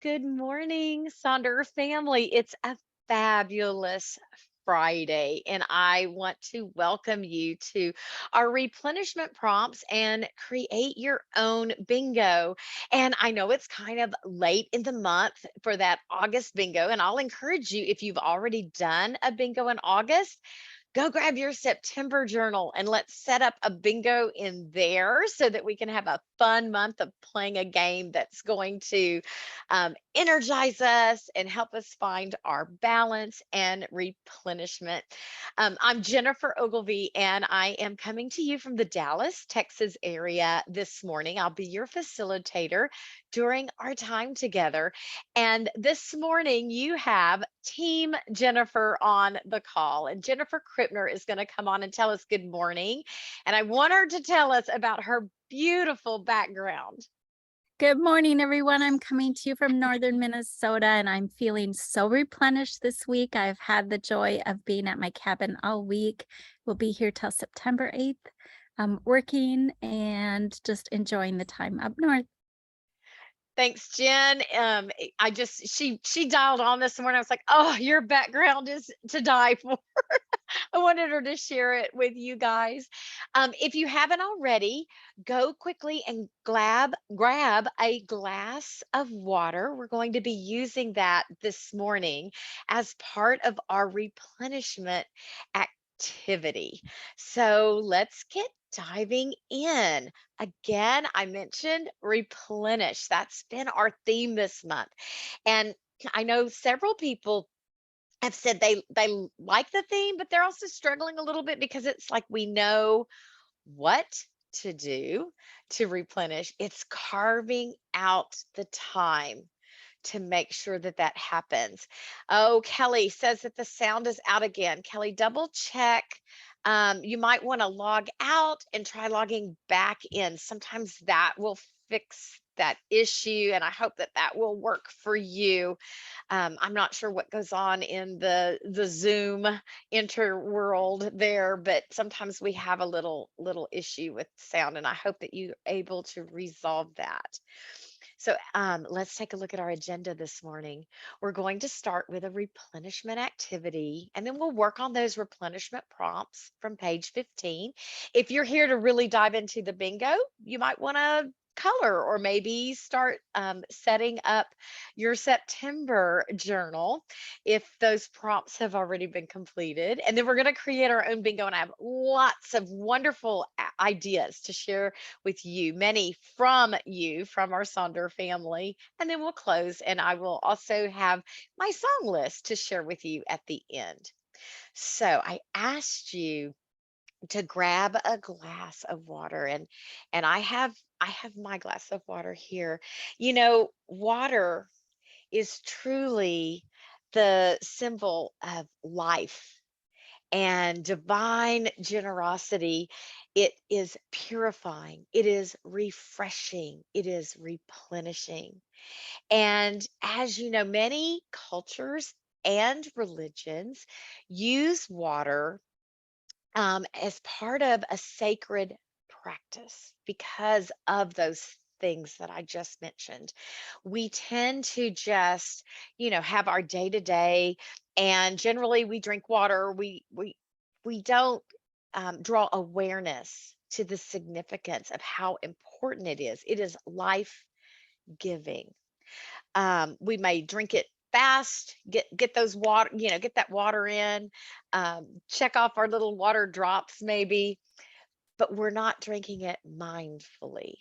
Good morning, Sonder family. It's a fabulous Friday, and I want to welcome you to our replenishment prompts and create your own bingo. And I know it's kind of late in the month for that August bingo, and I'll encourage you if you've already done a bingo in August, go grab your September journal and let's set up a bingo in there so that we can have a fun month of playing a game that's going to energize us and help us find our balance and replenishment. I'm Jennifer Ogilvy, and I am coming to you from the Dallas, Texas area this morning. I'll be your facilitator during our time together. And this morning, you have Team Jennifer on the call. And Jennifer Krippner is going to come on and tell us good morning. And I want her to tell us about her beautiful background. Good morning, everyone. I'm coming to you from northern Minnesota, and I'm feeling so replenished this week. I've had the joy of being at my cabin all week. We'll be here till September 8th, working and just enjoying the time up north. Thanks, Jen. I just she dialed on this morning. I was like, "Oh, your background is to die for." I wanted her to share it with you guys. If you haven't already, go quickly and grab a glass of water. We're going to be using that this morning as part of our replenishment activity. So let's get diving in. Again, I mentioned replenish. That's been our theme this month. And I know several people have said they like the theme, but they're also struggling a little bit because it's like we know what to do to replenish. It's carving out the time to make sure that that happens. Oh, Kelly says that the sound is out again. Kelly, double check. You might want to log out and try logging back in. Sometimes that will fix that issue, and I hope that that will work for you. I'm not sure what goes on in the Zoom interworld there, but sometimes we have a little issue with sound, and I hope that you're able to resolve that. So let's take a look at our agenda this morning. We're going to start with a replenishment activity, and then we'll work on those replenishment prompts from page 15. If you're here to really dive into the bingo, you might want to color or maybe start setting up your September journal if those prompts have already been completed. And then we're going to create our own bingo, and I have lots of wonderful ideas to share with you, many from you, from our Sonder family. And then we'll close, and I will also have my song list to share with you at the end. So I asked you to grab a glass of water, and I have my glass of water here. Water is truly the symbol of life and divine generosity. It is purifying, it is refreshing, it is replenishing. And as you know, many cultures and religions use water as part of a sacred practice because of those things that I just mentioned. We tend to just, have our day to day, and generally we drink water. We don't draw awareness to the significance of how important it is. It is life giving. We may drink it fast, get those water, get that water in, check off our little water drops maybe, but we're not drinking it mindfully.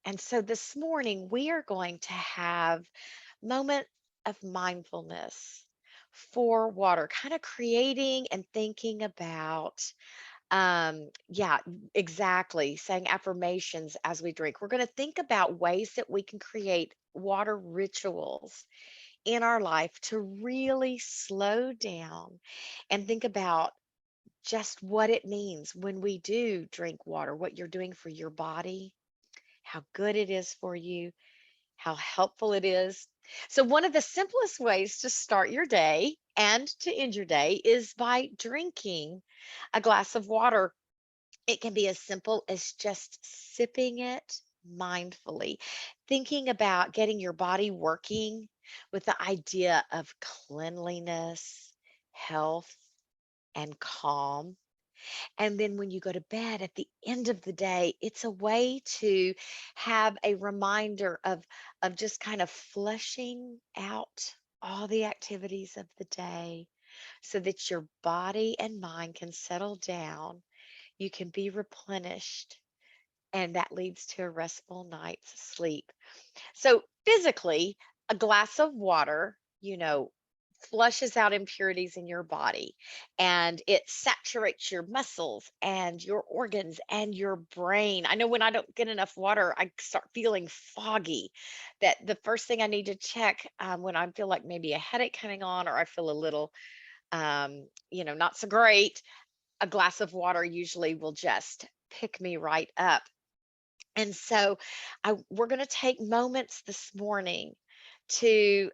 And so this morning we are going to have moment of mindfulness for water, kind of creating and thinking about yeah, exactly, saying affirmations as we drink. We're going to think about ways that we can create water rituals in our life to really slow down and think about just what it means when we do drink water, what you're doing for your body, how good it is for you, how helpful it is. So, one of the simplest ways to start your day and to end your day is by drinking a glass of water. It can be as simple as just sipping it mindfully, thinking about getting your body working with the idea of cleanliness, health, and calm. And then when you go to bed at the end of the day, it's a way to have a reminder of just kind of flushing out all the activities of the day so that your body and mind can settle down. You can be replenished, and that leads to a restful night's sleep. So physically, a glass of water, flushes out impurities in your body, and it saturates your muscles and your organs and your brain. I know when I don't get enough water, I start feeling foggy. That the first thing I need to check when I feel like maybe a headache coming on, or I feel a little, not so great, a glass of water usually will just pick me right up. And so we're going to take moments this morning to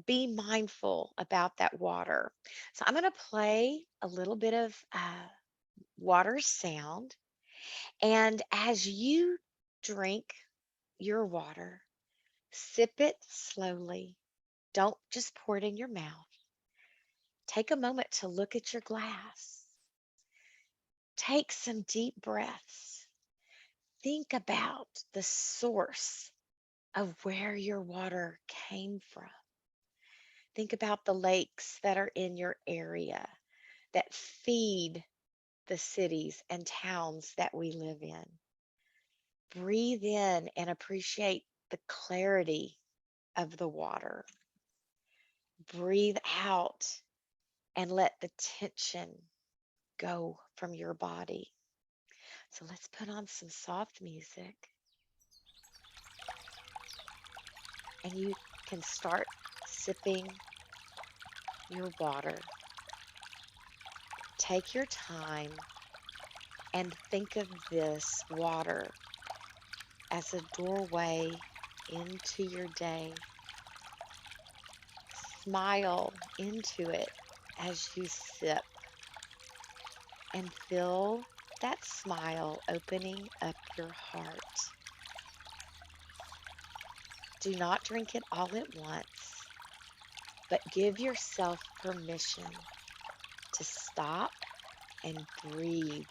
be mindful about that water. So I'm going to play a little bit of water sound. And as you drink your water, sip it slowly. Don't just pour it in your mouth. Take a moment to look at your glass. Take some deep breaths. Think about the source of where your water came from. Think about the lakes that are in your area that feed the cities and towns that we live in. Breathe in and appreciate the clarity of the water. Breathe out and let the tension go from your body. So let's put on some soft music, and you can start sipping your water. Take your time and think of this water as a doorway into your day. Smile into it as you sip and feel that smile opening up your heart. Do not drink it all at once, but give yourself permission to stop and breathe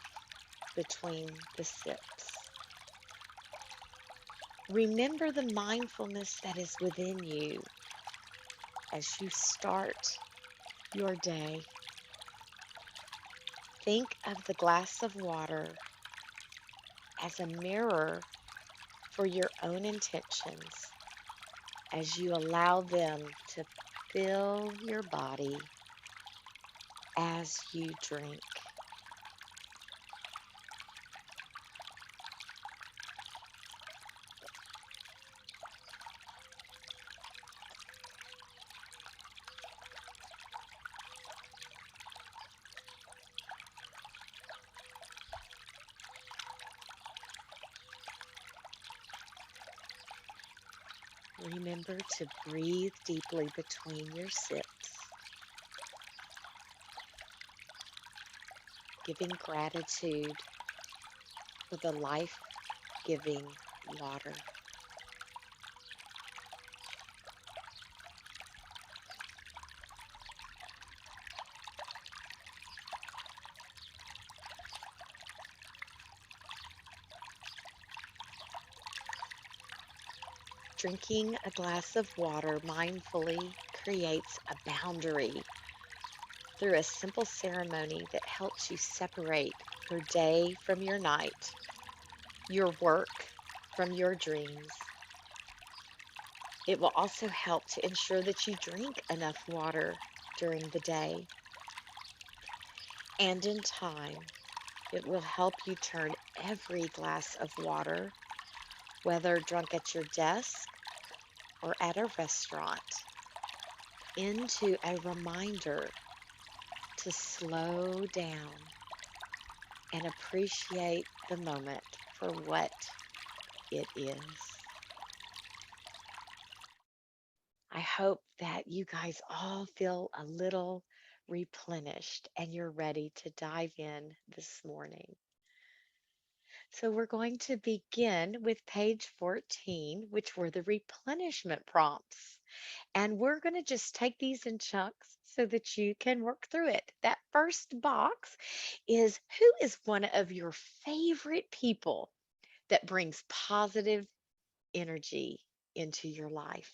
between the sips. Remember the mindfulness that is within you as you start your day. Think of the glass of water as a mirror for your own intentions as you allow them to fill your body as you drink. Remember to breathe deeply between your sips, giving gratitude for the life-giving water. Drinking a glass of water mindfully creates a boundary through a simple ceremony that helps you separate your day from your night, your work from your dreams. It will also help to ensure that you drink enough water during the day. And in time, it will help you turn every glass of water, whether drunk at your desk or at a restaurant, into a reminder to slow down and appreciate the moment for what it is. I hope that you guys all feel a little replenished and you're ready to dive in this morning. So we're going to begin with page 14, which were the replenishment prompts. And we're going to just take these in chunks so that you can work through it. That first box is, who is one of your favorite people that brings positive energy into your life?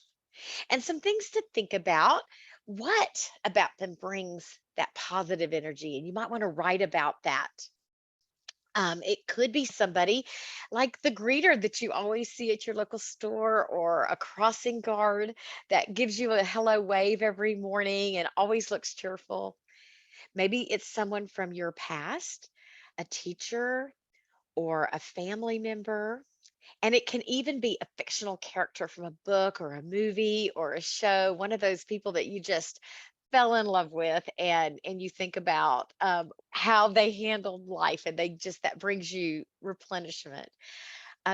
And some things to think about. What about them brings that positive energy? And you might want to write about that. It could be somebody like the greeter that you always see at your local store, or a crossing guard that gives you a hello wave every morning and always looks cheerful. Maybe it's someone from your past, a teacher or a family member. And it can even be a fictional character from a book or a movie or a show, one of those people that you just fell in love with, and you think about how they handled life, and they just, that brings you replenishment.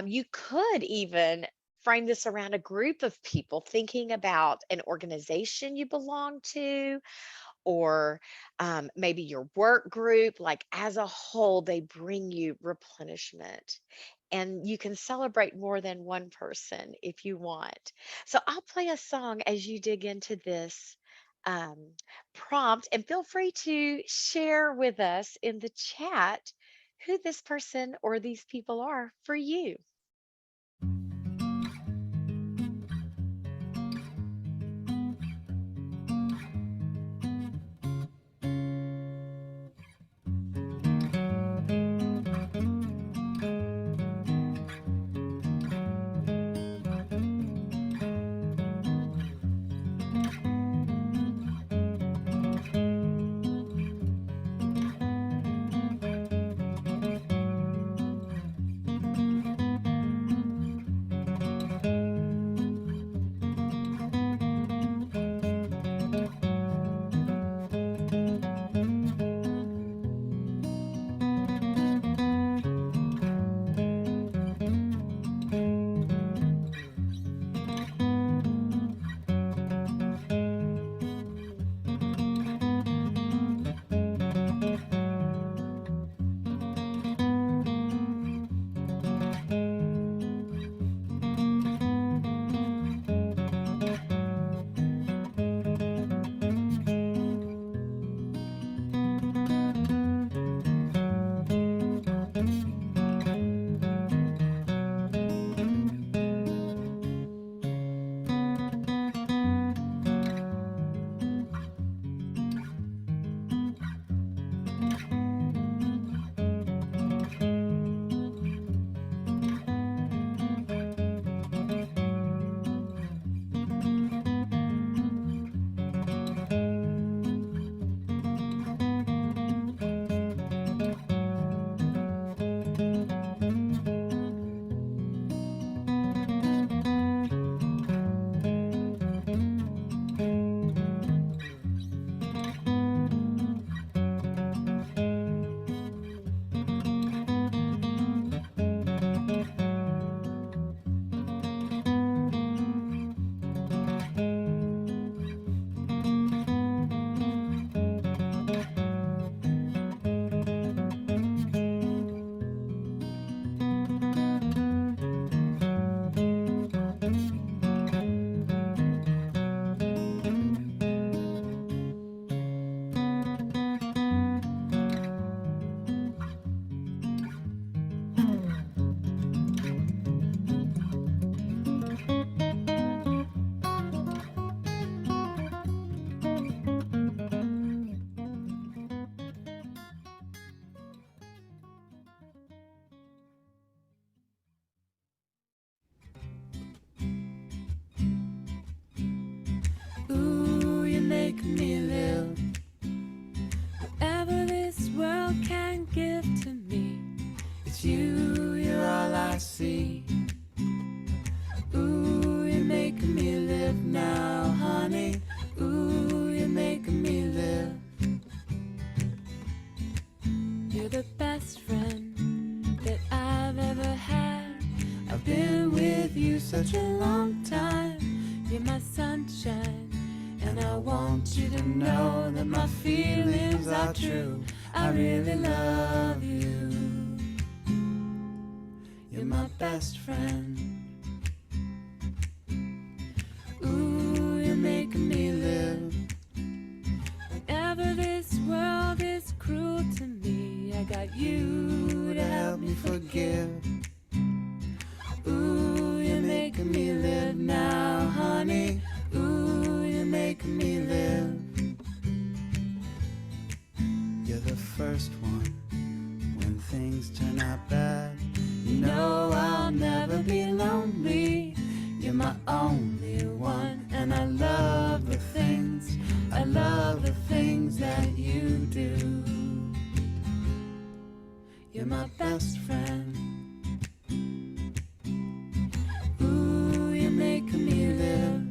You could even frame this around a group of people, thinking about an organization you belong to, or maybe your work group, like as a whole, they bring you replenishment. And you can celebrate more than one person if you want. So I'll play a song as you dig into this um, prompt, and feel free to share with us in the chat who this person or these people are for you. Ooh, you make me live. Whatever this world can give to me, it's you, you're all I see. Ooh, you're making me live now, honey. Ooh, you're making me live. You're the best friend that I've ever had. I've been with you such a long time. You're my sunshine, and I want you to know that my feelings are true. I really love you. You're my best friend. Ooh, you're making me live. Whenever this world is cruel to me, I got you to help me forgive. Ooh, you're making me live now, honey. Ooh, you're making me live. You're the first one when things turn out bad. You know I'll never be lonely. You're my only one, and I love the things that you do. You're my best friend. Ooh, you're making me live.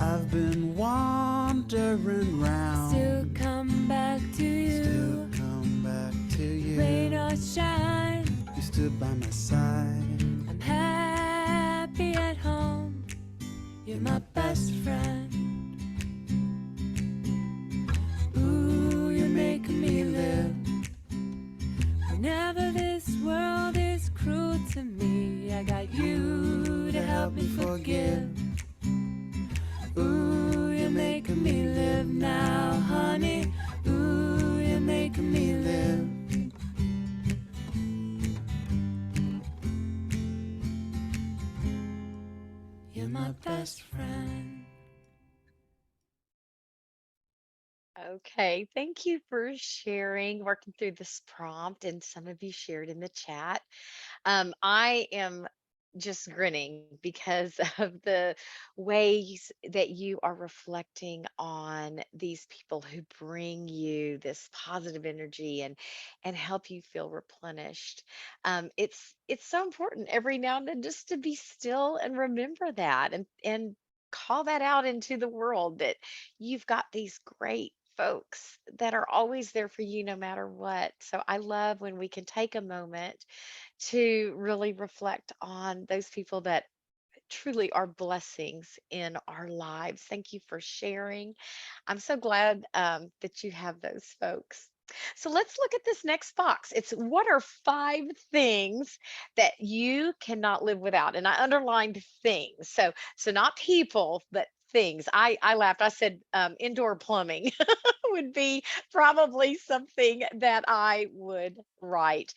I've been wandering round, still come back to you. Still come back to you. Rain or shine, you stood by my side. I'm happy at home. You're my best friend. Ooh, you're making me live. Whenever this world is cruel to me, I got you to help me forgive. Ooh, you're making me live now, honey. Ooh, you're making me live. You're my best friend. Okay, thank you for sharing, working through this prompt, and some of you shared in the chat. I am just grinning because of the ways that you are reflecting on these people who bring you this positive energy and help you feel replenished. It's so important every now and then just to be still and remember that and call that out into the world that you've got these great folks that are always there for you no matter what. So I love when we can take a moment to really reflect on those people that truly are blessings in our lives. Thank you for sharing. I'm so glad that you have those folks. So let's look at this next box. It's what are 5 things that you cannot live without? And I underlined things. So not people, but things. I laughed. I said indoor plumbing would be probably something that I would write.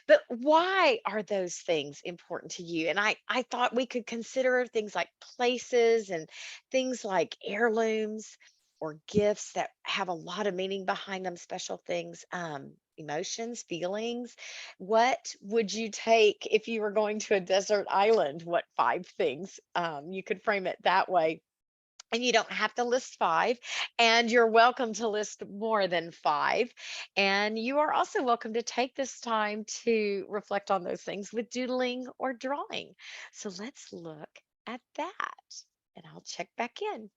But why are those things important to you? And I thought we could consider things like places and things like heirlooms or gifts that have a lot of meaning behind them, special things, emotions, feelings. What would you take if you were going to a desert island? What 5 things? You could frame it that way. And you don't have to list 5, and you're welcome to list more than 5. And you are also welcome to take this time to reflect on those things with doodling or drawing. So let's look at that, and I'll check back in.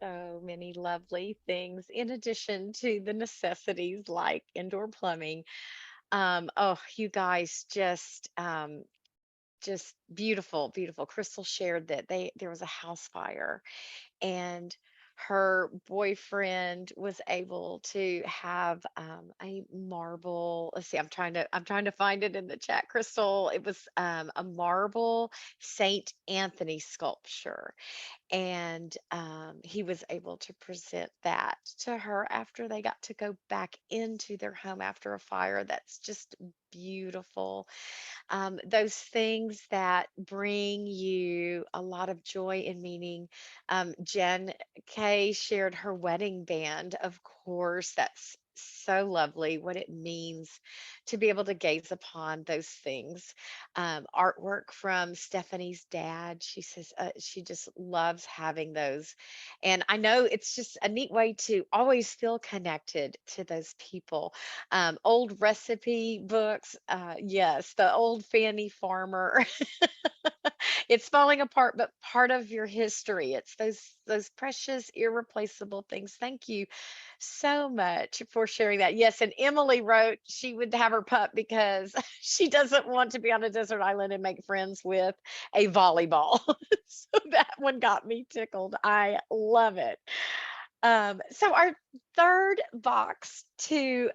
So many lovely things in addition to the necessities like indoor plumbing. Oh, you guys just beautiful, beautiful. Crystal shared that there was a house fire and her boyfriend was able to have a marble. Let's see, I'm trying to find it in the chat, Crystal. It was a marble Saint Anthony sculpture, and he was able to present that to her after they got to go back into their home after a fire. That's just beautiful. Those things that bring you a lot of joy and meaning. Jen Kay shared her wedding band. Of course, that's so lovely what it means to be able to gaze upon those things. Artwork from Stephanie's dad. She says she just loves having those. And I know it's just a neat way to always feel connected to those people. Old recipe books. Yes, the old Fanny Farmer. It's falling apart, but part of your history. It's those precious, irreplaceable things. Thank you so much for sharing that. Yes, and Emily wrote she would have her pup because she doesn't want to be on a desert island and make friends with a volleyball. So that one got me tickled. I love it. So our third box to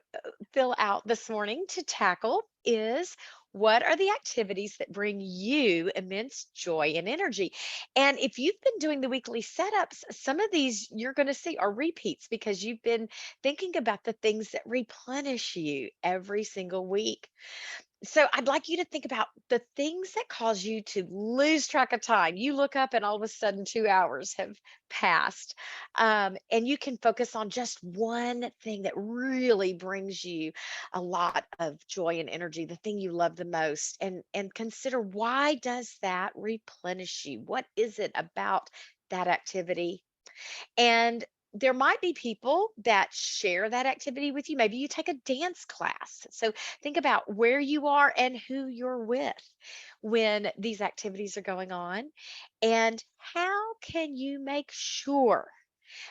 fill out this morning to tackle is, what are the activities that bring you immense joy and energy? And if you've been doing the weekly setups, some of these you're going to see are repeats because you've been thinking about the things that replenish you every single week. So I'd like you to think about the things that cause you to lose track of time. You look up and all of a sudden 2 hours have passed. And you can focus on just one thing that really brings you a lot of joy and energy, the thing you love the most, and consider, why does that replenish you? What is it about that activity? And there might be people that share that activity with you. Maybe you take a dance class. So think about where you are and who you're with when these activities are going on. And how can you make sure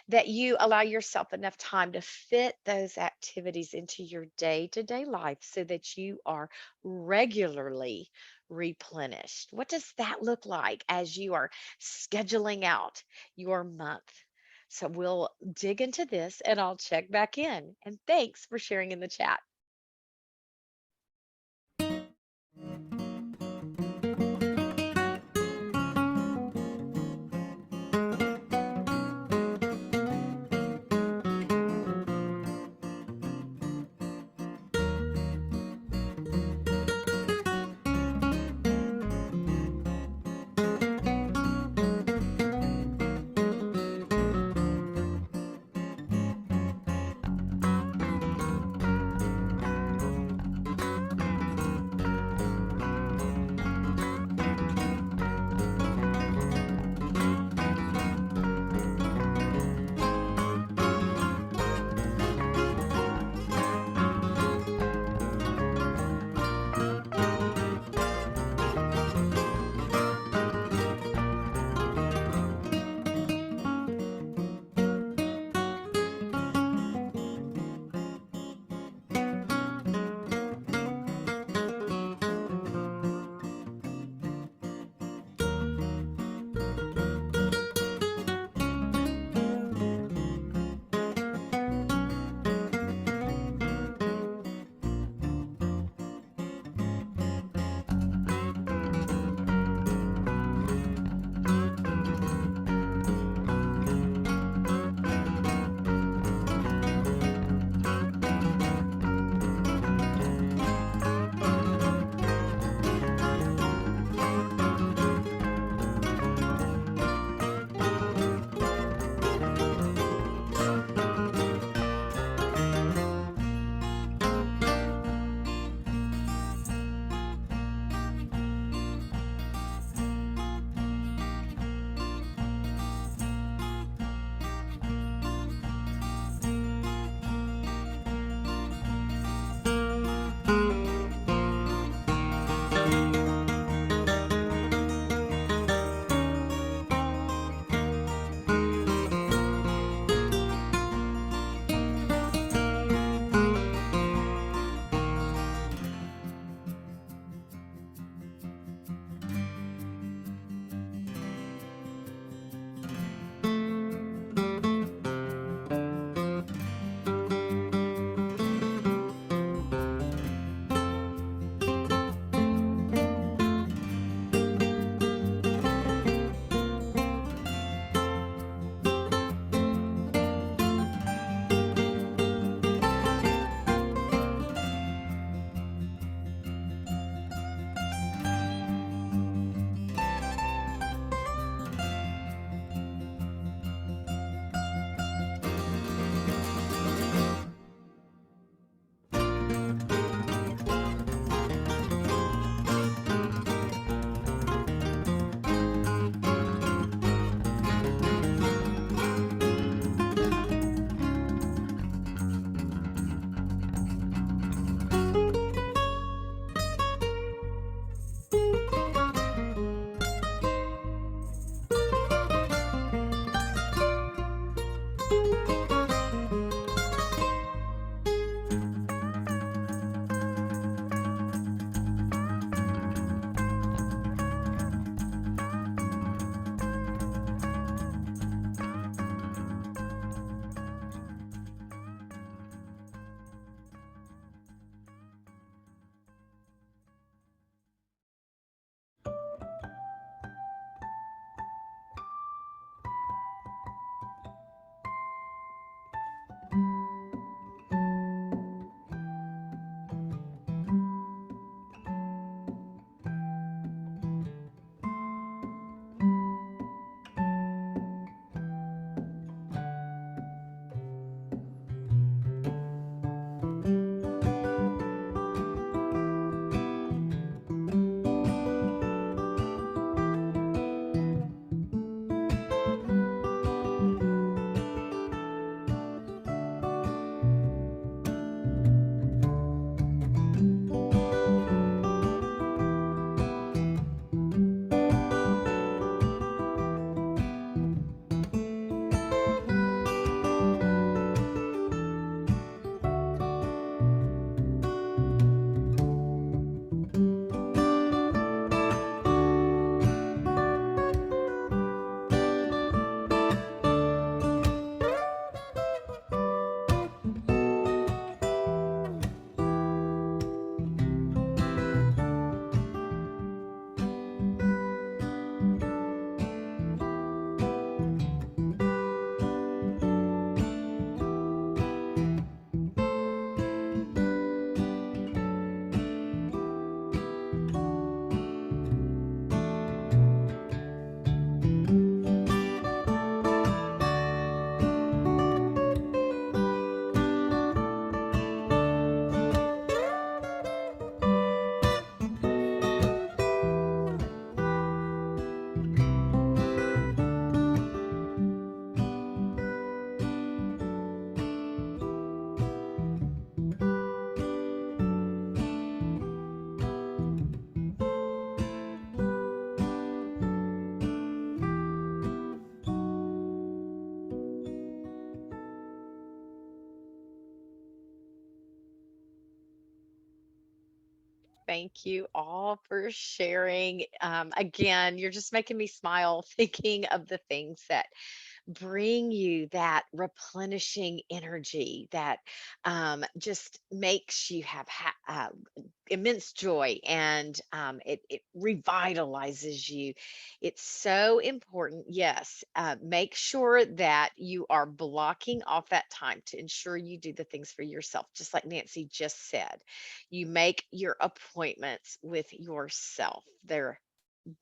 that you allow yourself enough time to fit those activities into your day to day life so that you are regularly replenished? What does that look like as you are scheduling out your month? So we'll dig into this and I'll check back in. And thanks for sharing in the chat. Thank you all for sharing. Again, you're just making me smile thinking of the things that bring you that replenishing energy that just makes you have immense joy, and it revitalizes you. It's so important. Yes, make sure that you are blocking off that time to ensure you do the things for yourself, just like Nancy just said. You make your appointments with yourself. They're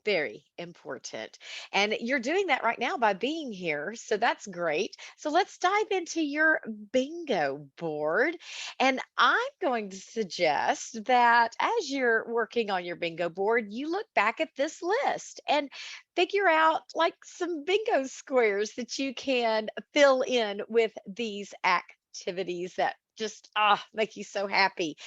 very important. And you're doing that right now by being here. So that's great. So let's dive into your bingo board. And I'm going to suggest that as you're working on your bingo board, you look back at this list and figure out like some bingo squares that you can fill in with these activities that just make you so happy.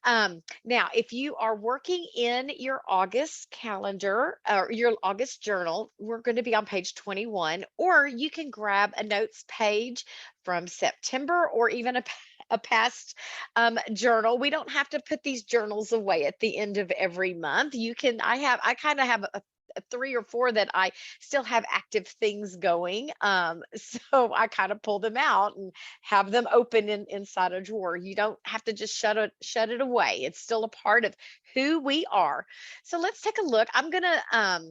Now, if you are working in your August calendar or your August journal, we're going to be on page 21, or you can grab a notes page from September or even a past journal. We don't have to put these journals away at the end of every month. I kind of have three or four that I still have active things going. So I kind of pull them out and have them open inside a drawer. You don't have to just shut it away. It's still a part of who we are. So let's take a look. I'm gonna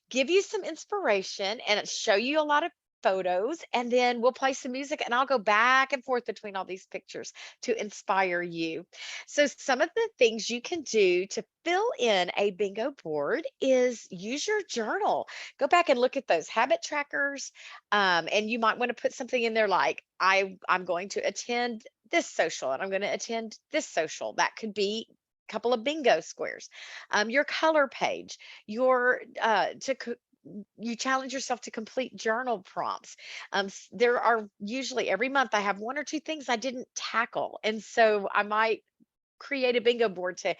give you some inspiration and show you a lot of photos, and then we'll play some music and I'll go back and forth between all these pictures to inspire you. So some of the things you can do to fill in a bingo board is use your journal. Go back and look at those habit trackers, and you might want to put something in there like I'm going to attend this social and I'm going to attend this social. That could be a couple of bingo squares. Your color page, your you challenge yourself to complete journal prompts. There are usually every month I have one or two things I didn't tackle, and so I might create a bingo board to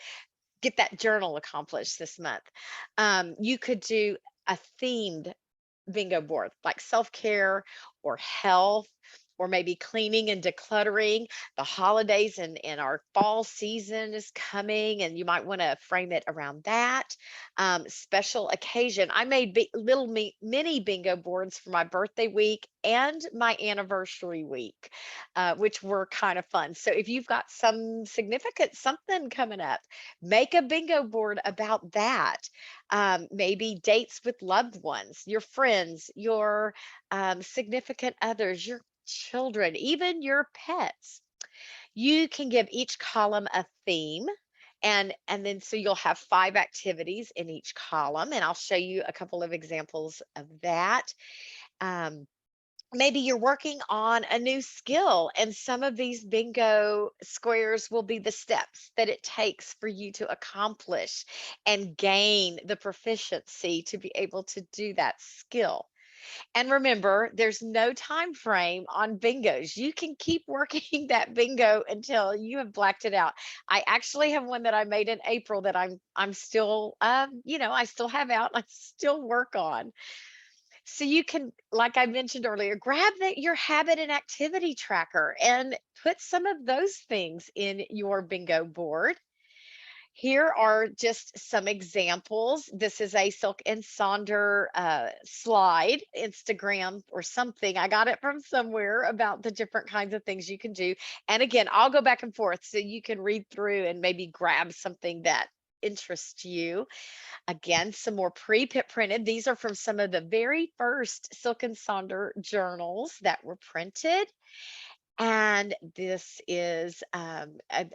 get that journal accomplished this month. You could do a themed bingo board like self-care or health, or maybe cleaning and decluttering. The holidays and our fall season is coming, and you might want to frame it around that. Special occasion. I made little mini bingo boards for my birthday week and my anniversary week, which were kind of fun. So if you've got some significant something coming up, make a bingo board about that. Maybe dates with loved ones, your friends, your significant others, your children, even your pets. You can give each column a theme. And then so you'll have 5 activities in each column, and I'll show you a couple of examples of that. Um, Maybe you're working on a new skill, and some of these bingo squares will be the steps that it takes for you to accomplish and gain the proficiency to be able to do that skill. And remember, there's no time frame on bingos. You can keep working that bingo until you have blacked it out. I actually have one that I made in April that I'm still I still have out, I still work on. So you can, like I mentioned earlier, grab your habit and activity tracker and put some of those things in your bingo board. Here are just some examples. This is a Silk and Sonder slide, Instagram or something. I got it from somewhere about the different kinds of things you can do. And again, I'll go back and forth so you can read through and maybe grab something that interests you. Again, some more pre-printed. These are from some of the very first Silk and Sonder journals that were printed. And this is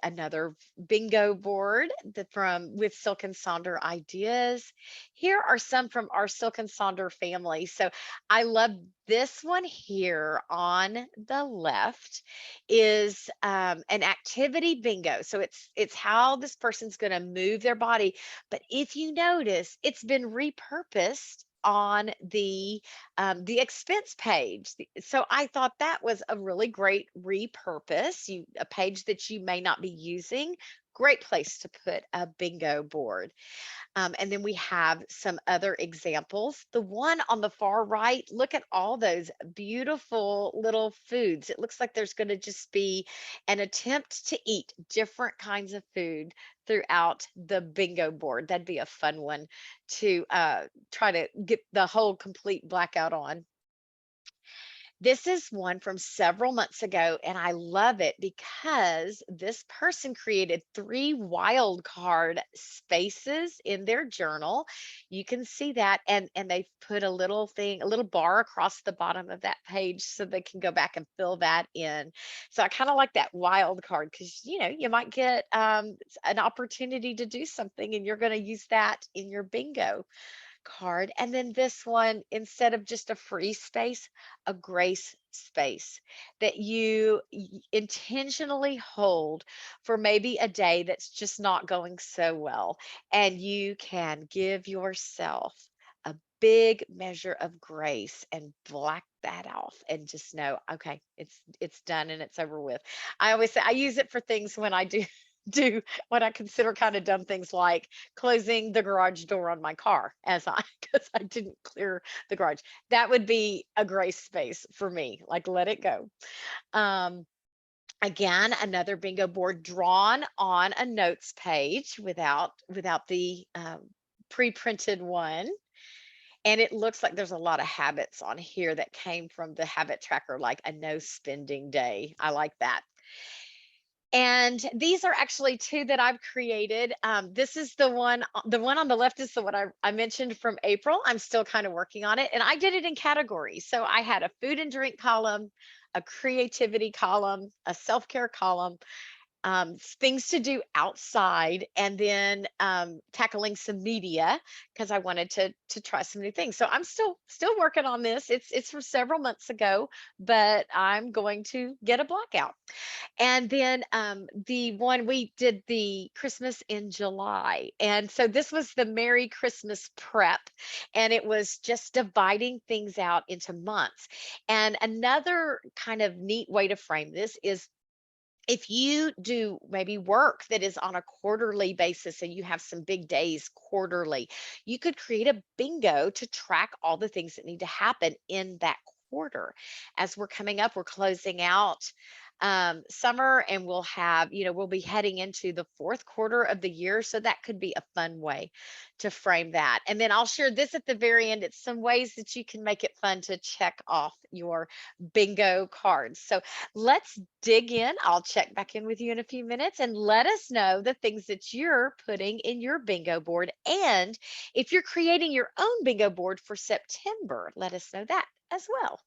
another bingo board from with Silk and Sonder ideas. Here are some from our Silk and Sonder family. So I love this one here on the left is an activity bingo. So it's how this person's going to move their body. But if you notice, it's been repurposed on the expense page. So I thought that was a really great repurpose. A page that you may not be using great place to put a bingo board. And then we have some other examples. The one on the far right, look at all those beautiful little foods. It looks like there's going to just be an attempt to eat different kinds of food throughout the bingo board. That'd be a fun one to try to get the whole complete blackout on. This is one from several months ago, and I love it because this person created 3 wild card spaces in their journal. You can see that, and they've put a little thing, a little bar across the bottom of that page so they can go back and fill that in. So I kind of like that wild card because you might get an opportunity to do something, and you're going to use that in your bingo card. And then this one, instead of just a free space, a grace space that you intentionally hold for maybe a day that's just not going so well. And you can give yourself a big measure of grace and black that off and just know, okay, it's done and it's over with. I always say I use it for things when I do do what I consider kind of dumb things like closing the garage door on my car as I because I didn't clear the garage. That would be a grace space for me. Like let it go. Um, Again, another bingo board drawn on a notes page without the pre-printed one. And it looks like there's a lot of habits on here that came from the habit tracker, like a no spending day. I like that. And these are actually two that I've created. This is the one on the left is the one I mentioned from April. I'm still kind of working on it. And I did it in categories. So I had a food and drink column, a creativity column, a self-care column, things to do outside, and then tackling some media because I wanted to try some new things. So I'm still working on this. It's from several months ago, but I'm going to get a blackout. And then the one we did the Christmas in July. And so this was the Merry Christmas prep. And it was just dividing things out into months. And another kind of neat way to frame this is if you do maybe work that is on a quarterly basis and you have some big days quarterly, you could create a bingo to track all the things that need to happen in that quarter. As we're coming up, we're closing out summer and we'll be heading into the fourth quarter of the year. So that could be a fun way to frame that. And then I'll share this at the very end. It's some ways that you can make it fun to check off your bingo cards. So let's dig in. I'll check back in with you in a few minutes and let us know the things that you're putting in your bingo board. And if you're creating your own bingo board for September, let us know that as well.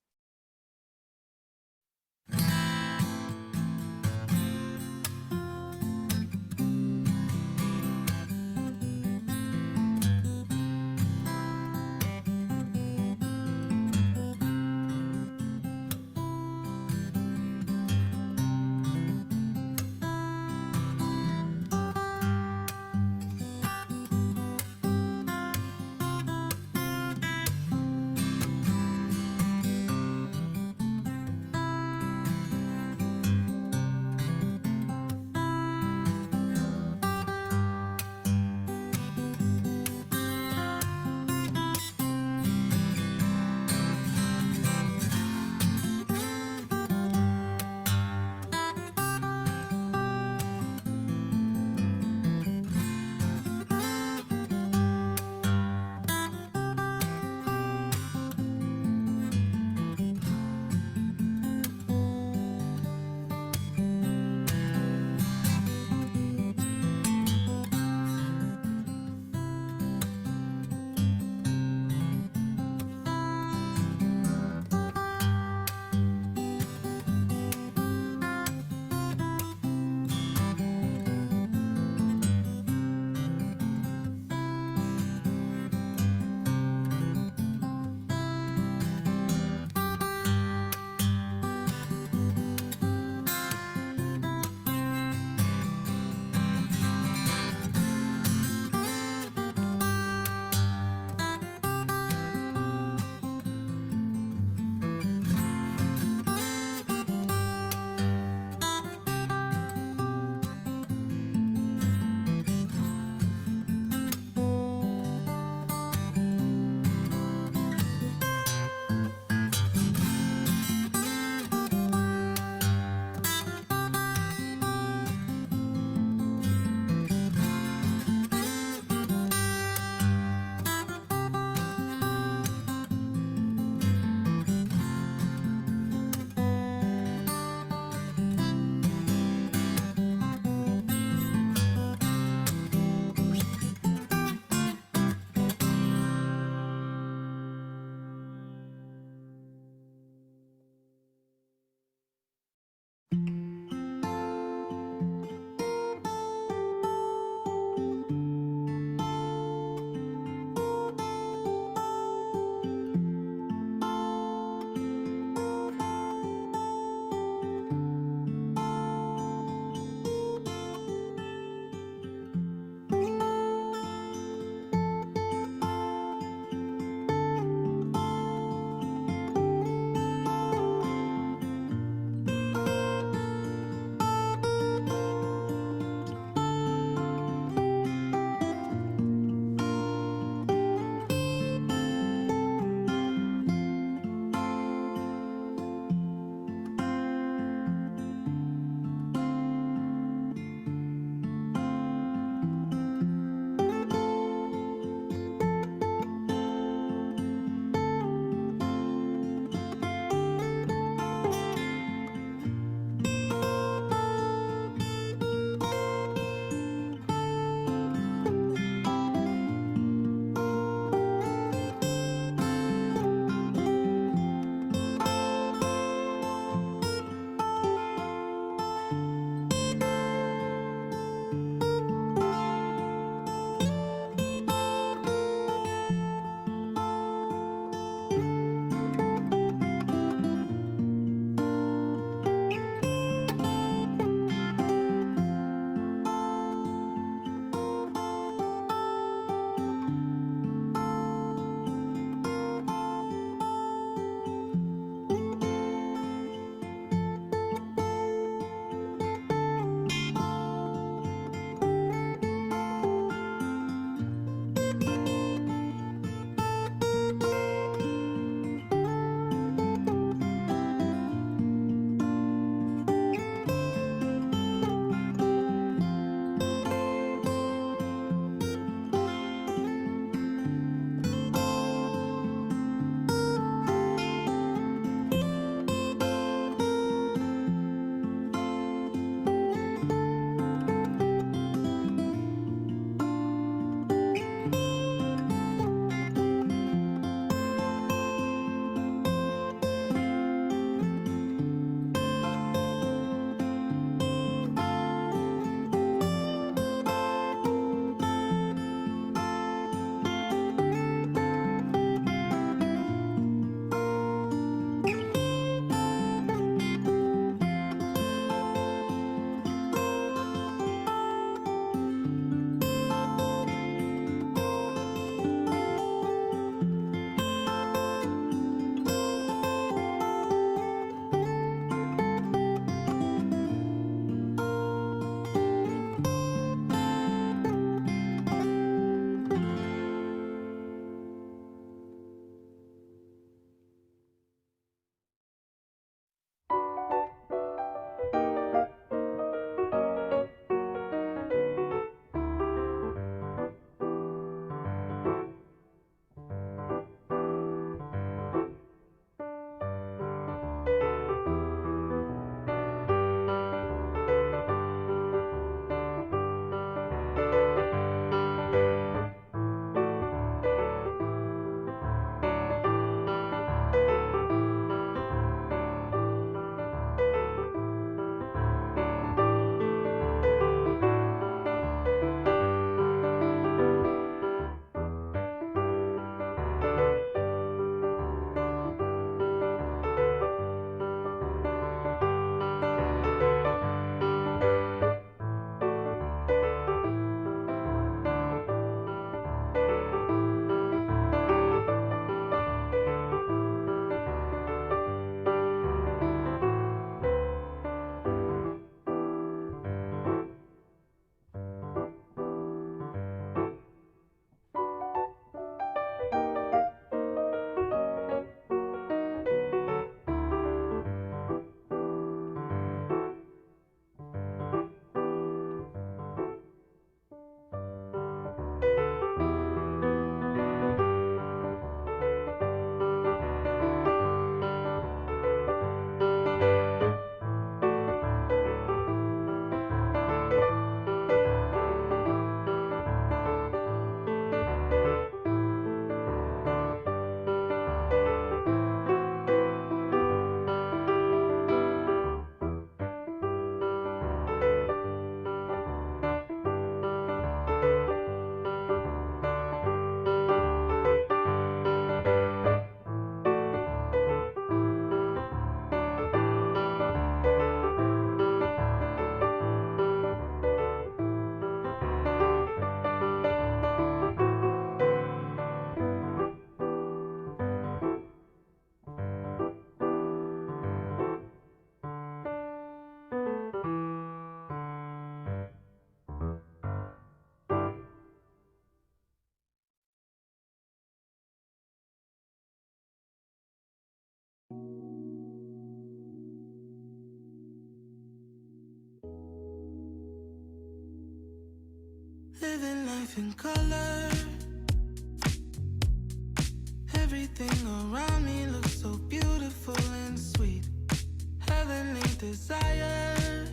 living life in color. Everything around me looks so beautiful and sweet. Heavenly desire.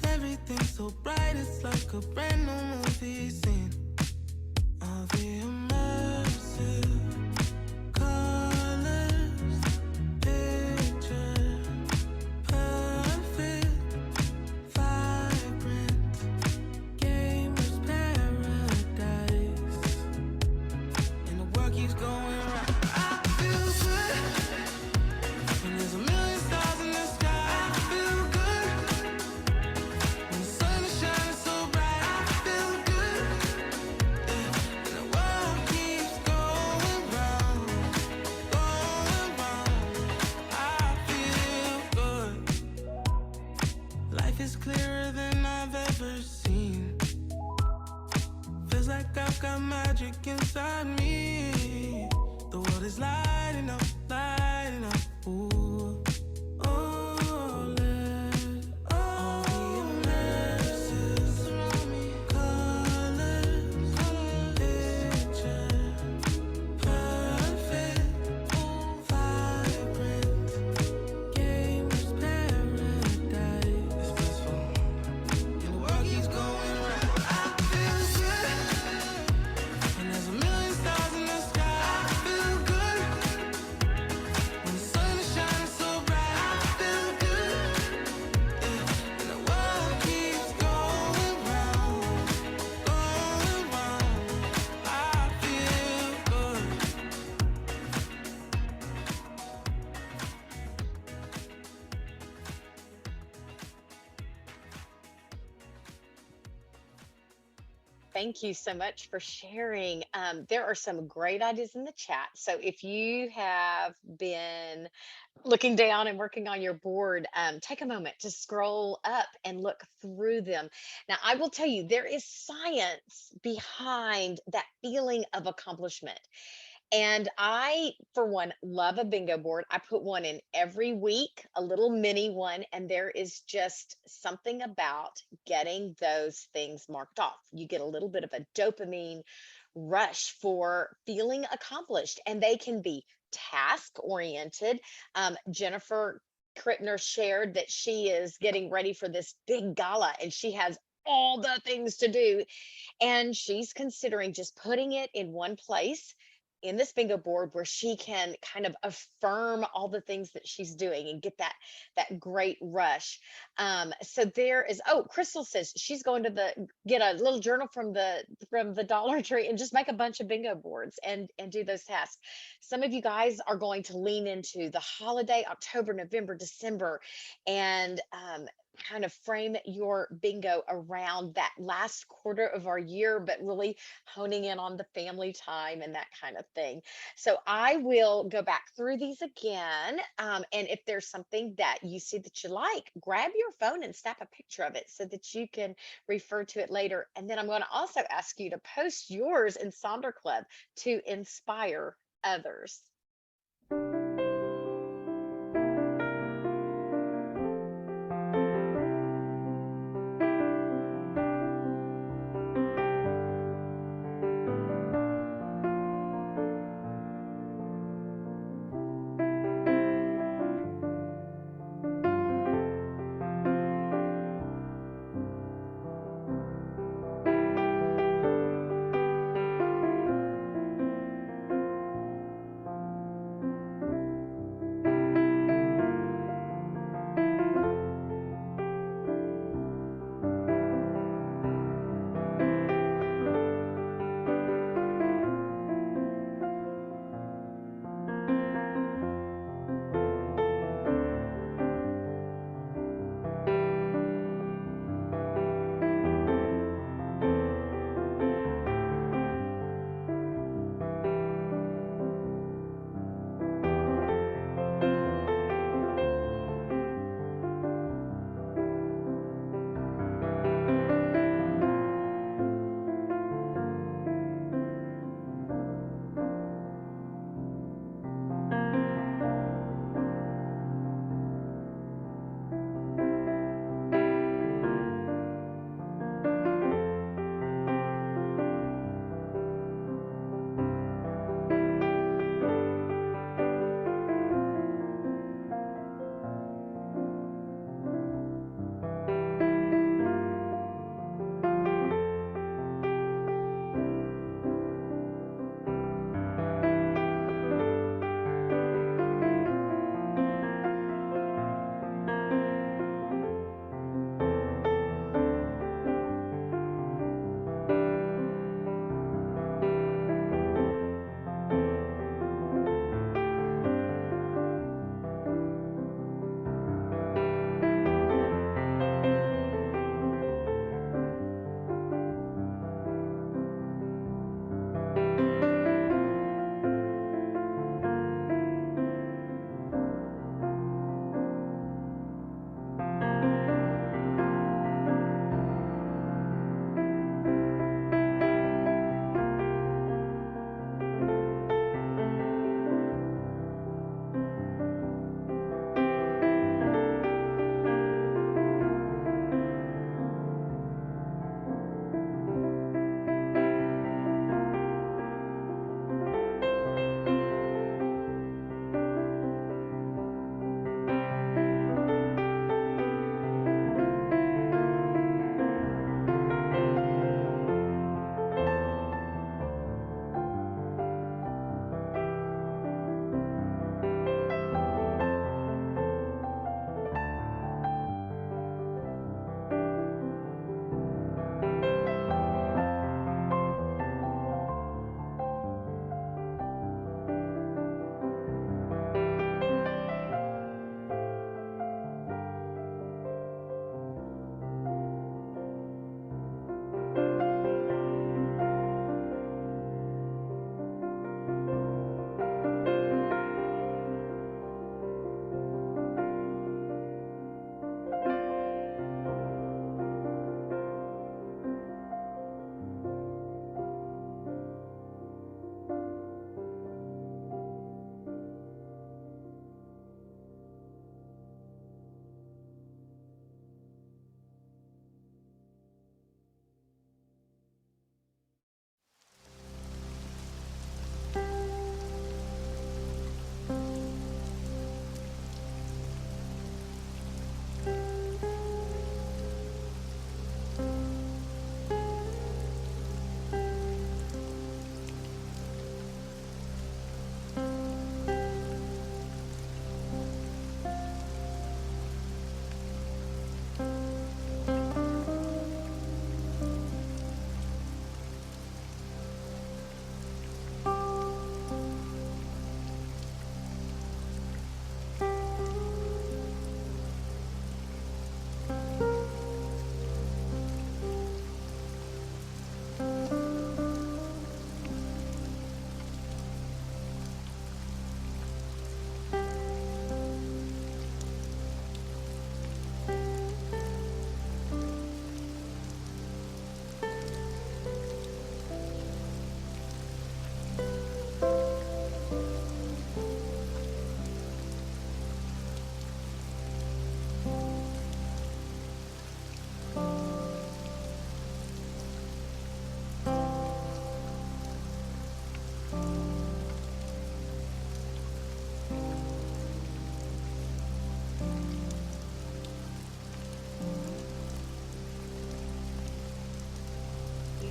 Everything so bright, it's like a brand new movie scene. All the immersive colors, picture perfect, vibrant, gamer's paradise. And the world keeps going right. I feel good. When there's a million stars in the sky, I feel good. When the sun is shining so bright, I feel good. And the world keeps going round, I feel good. Life is clearer than I've ever seen. Feels like I've got magic inside me. The world is lighting up, lighting up. Ooh. Oh, let all the immersive surround me. Colors, picture perfect, vibrant, gamer's paradise. It's blissful, and the world keeps going right. I feel good. When there's a million stars in the sky, I feel good. When the sun is shining so bright, I feel good. And the world keeps going round, I feel good. Thank you so much for sharing. There are some great ideas in the chat. So if you have been looking down and working on your board, take a moment to scroll up and look through them. Now, I will tell you, there is science behind that feeling of accomplishment. And I, for one, love a bingo board. I put one in every week, a little mini one, and there is just something about getting those things marked off. You get a little bit of a dopamine rush for feeling accomplished, and they can be task oriented. Jennifer Krittner shared that she is getting ready for this big gala and she has all the things to do, and she's considering just putting it in one place in this bingo board where she can kind of affirm all the things that she's doing and get that great rush. So there is, oh, Crystal says she's going to the get a little journal from the Dollar Tree and just make a bunch of bingo boards and do those tasks. Some of you guys are going to lean into the holiday October, November, December, and kind of frame your bingo around that last quarter of our year, but really honing in on the family time and that kind of thing. So I will go back through these again. And if there's something that you see that you like, grab your phone and snap a picture of it so that you can refer to it later. And then I'm going to also ask you to post yours in Sonder Club to inspire others.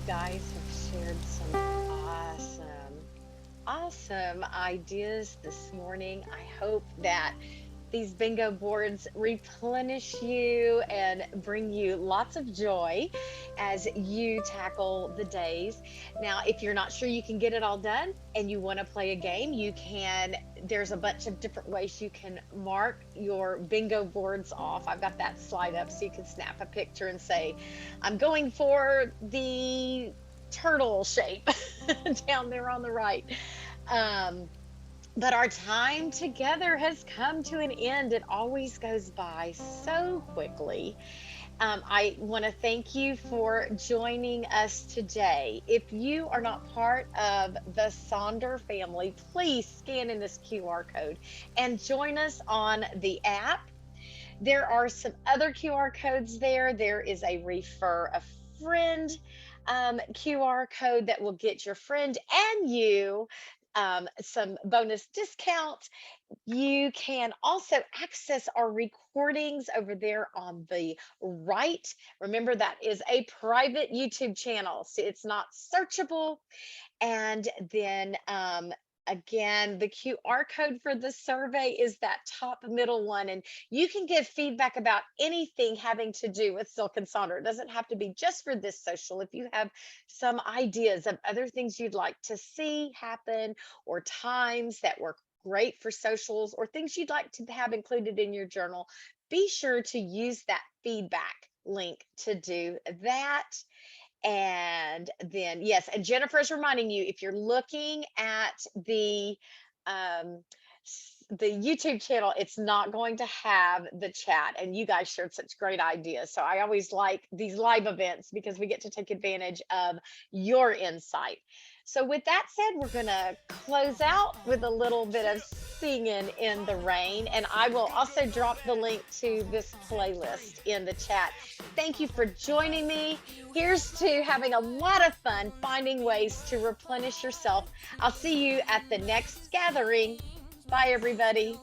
guys have shared some awesome ideas this morning. I hope that these bingo boards replenish you and bring you lots of joy as you tackle the days. Now, if you're not sure you can get it all done and you want to play a game, you can. There's a bunch of different ways you can mark your bingo boards off. I've got that slide up so you can snap a picture and say, I'm going for the turtle shape down there on the right. But our time together has come to an end. It always goes by so quickly. I want to thank you for joining us today. If you are not part of the Sonder family, please scan in this QR code and join us on the app. There are some other QR codes there. There is a refer a friend QR code that will get your friend and you some bonus discounts. You can also access our recordings over there on the right. Remember, that is a private YouTube channel, so it's not searchable. And then again, the QR code for the survey is that top middle one. And you can give feedback about anything having to do with Silk and Sonder. It doesn't have to be just for this social. If you have some ideas of other things you'd like to see happen, or times that work great for socials, or things you'd like to have included in your journal, be sure to use that feedback link to do that. And then, yes, and Jennifer is reminding you, if you're looking at um, the YouTube channel, it's not going to have the chat. And you guys shared such great ideas. So I always like these live events because we get to take advantage of your insight. So with that said, we're going to close out with a little bit of singing in the rain. And I will also drop the link to this playlist in the chat. Thank you for joining me. Here's to having a lot of fun finding ways to replenish yourself. I'll see you at the next gathering. Bye, everybody.